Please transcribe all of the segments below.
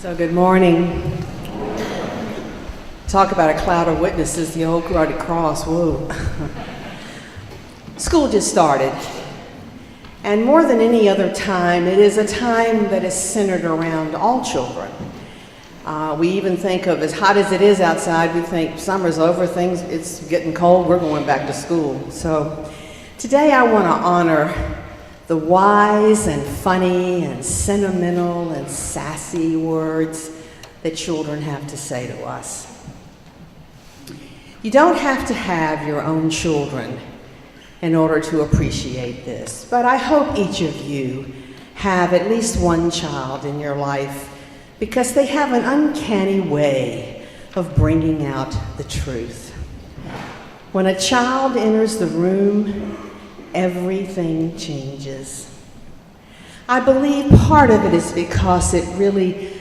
So good morning. Talk about a cloud of witnesses, the old rugged cross, whoa. School just started. And more than any other time, it is a time that is centered around all children. We even think of, as hot as it is outside, we think summer's over, it's getting cold, we're going back to school. So today I want to honor the wise and funny and sentimental and sassy words that children have to say to us. You don't have to have your own children in order to appreciate this, but I hope each of you have at least one child in your life because they have an uncanny way of bringing out the truth. When a child enters the room, everything changes. I believe part of it is because it really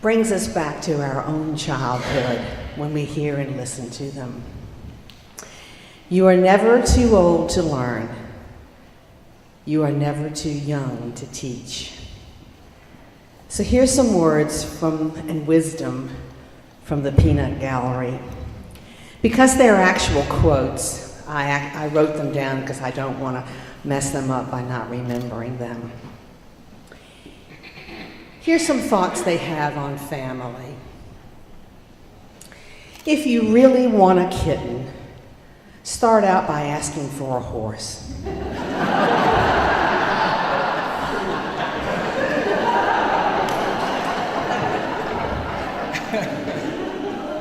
brings us back to our own childhood when we hear and listen to them. You are never too old to learn. You are never too young to teach. So here's some words and wisdom from the Peanut Gallery. Because they're actual quotes, I wrote them down because I don't want to mess them up by not remembering them. Here's some thoughts they have on family. If you really want a kitten, start out by asking for a horse.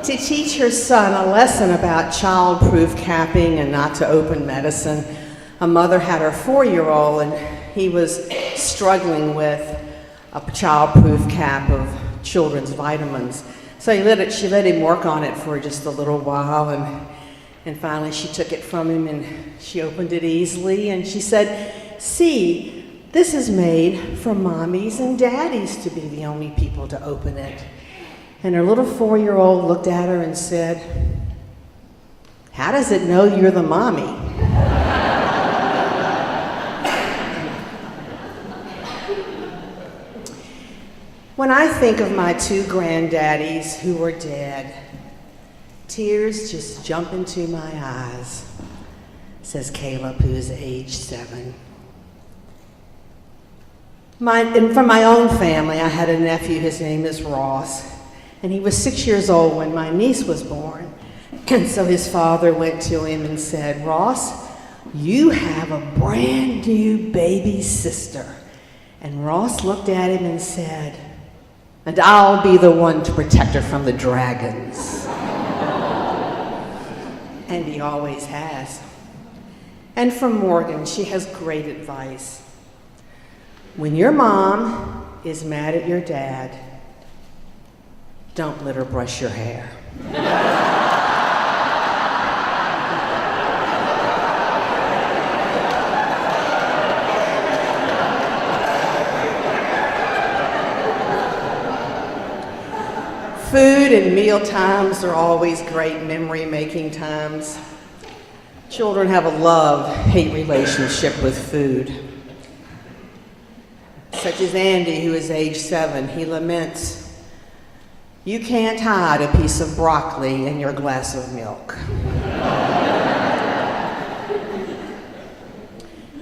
To teach her son a lesson about child-proof capping and not to open medicine, a mother had her 4-year-old and he was struggling with a child-proof cap of children's vitamins. So she let him work on it for just a little while and finally she took it from him and she opened it easily and she said, "See, this is made for mommies and daddies to be the only people to open it." And her little 4-year-old looked at her and said, "How does it know you're the mommy?" When I think of my 2 granddaddies who were dead, tears just jump into my eyes, says Caleb, who's age 7. And from my own family, I had a nephew, his name is Ross. And he was 6 years old when my niece was born. And so his father went to him and said, "Ross, you have a brand new baby sister." And Ross looked at him and said, "And I'll be the one to protect her from the dragons." And he always has. And from Morgan, she has great advice. When your mom is mad at your dad, don't let her brush your hair. Food and meal times are always great memory-making times. Children have a love-hate relationship with food. Such as Andy, who is age 7, he laments, "You can't hide a piece of broccoli in your glass of milk."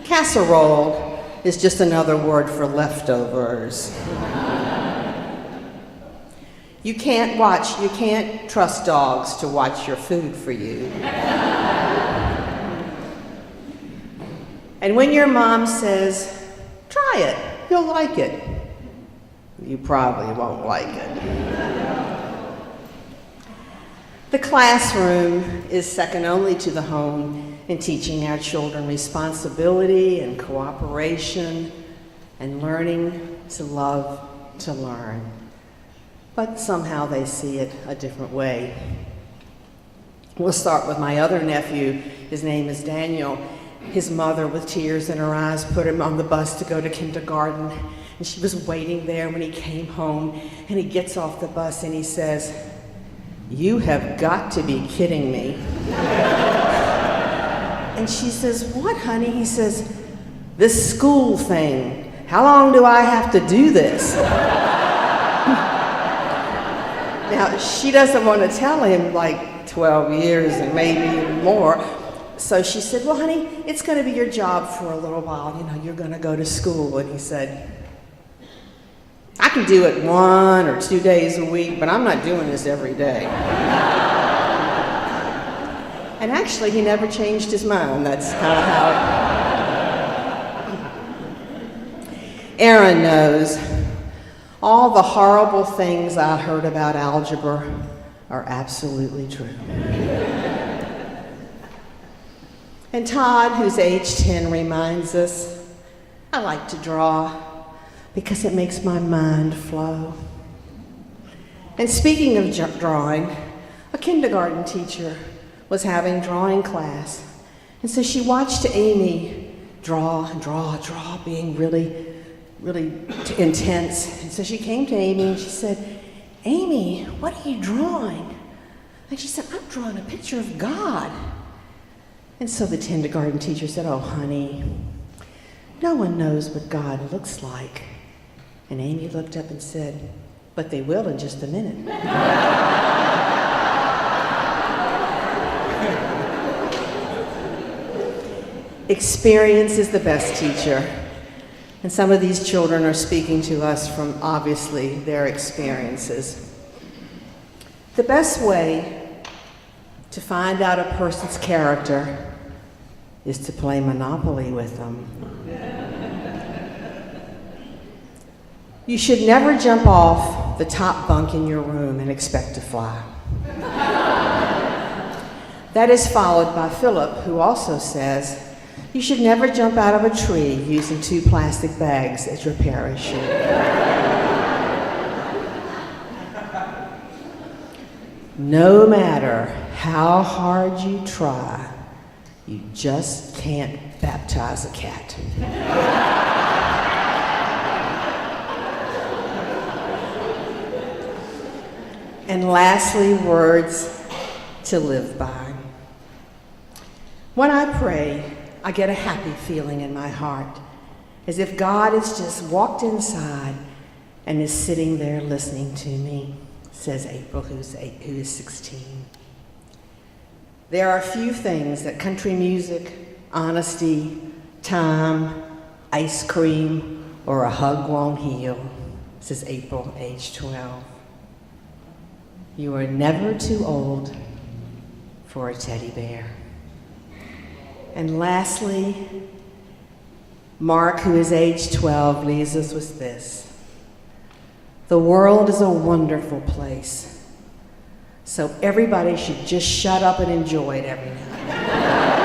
Casserole is just another word for leftovers. You can't trust dogs to watch your food for you. And when your mom says, "Try it, you'll like it," you probably won't like it. The classroom is second only to the home in teaching our children responsibility and cooperation and learning to love to learn. But somehow they see it a different way. We'll start with my other nephew. His name is Daniel. His mother, with tears in her eyes, put him on the bus to go to kindergarten. And she was waiting there when he came home. And he gets off the bus and he says, "You have got to be kidding me." And she says, "What, honey?" He says, "This school thing. How long do I have to do this?" Now, she doesn't want to tell him like 12 years and maybe even more. So she said, well, honey, it's going to be your job for a little while. You know, you're going to go to school. And he said, I can do it 1 or 2 days a week, but I'm not doing this every day. And actually, he never changed his mind. That's kind of how it... Aaron knows all the horrible things I heard about algebra are absolutely true. And Todd, who's age 10, reminds us, I like to draw because it makes my mind flow. And speaking of drawing, a kindergarten teacher was having drawing class. And so she watched Amy draw, being really intense. And so she came to Amy and she said, Amy, what are you drawing? And she said, I'm drawing a picture of God. And so the kindergarten teacher said, oh, honey, no one knows what God looks like. And Amy looked up and said, but they will in just a minute. Experience is the best teacher. And some of these children are speaking to us from, obviously, their experiences. The best way to find out a person's character is to play Monopoly with them. You should never jump off the top bunk in your room and expect to fly. That is followed by Philip, who also says, you should never jump out of a tree using 2 plastic bags as your parachute. No matter how hard you try, you just can't baptize a cat. And lastly, words to live by. When I pray, I get a happy feeling in my heart, as if God has just walked inside and is sitting there listening to me, says April, who is 16. There are few things that country music, honesty, time, ice cream, or a hug won't heal, says April, age 12. You are never too old for a teddy bear. And lastly, Mark, who is age 12, leaves us with this. The world is a wonderful place, so everybody should just shut up and enjoy it every now and then.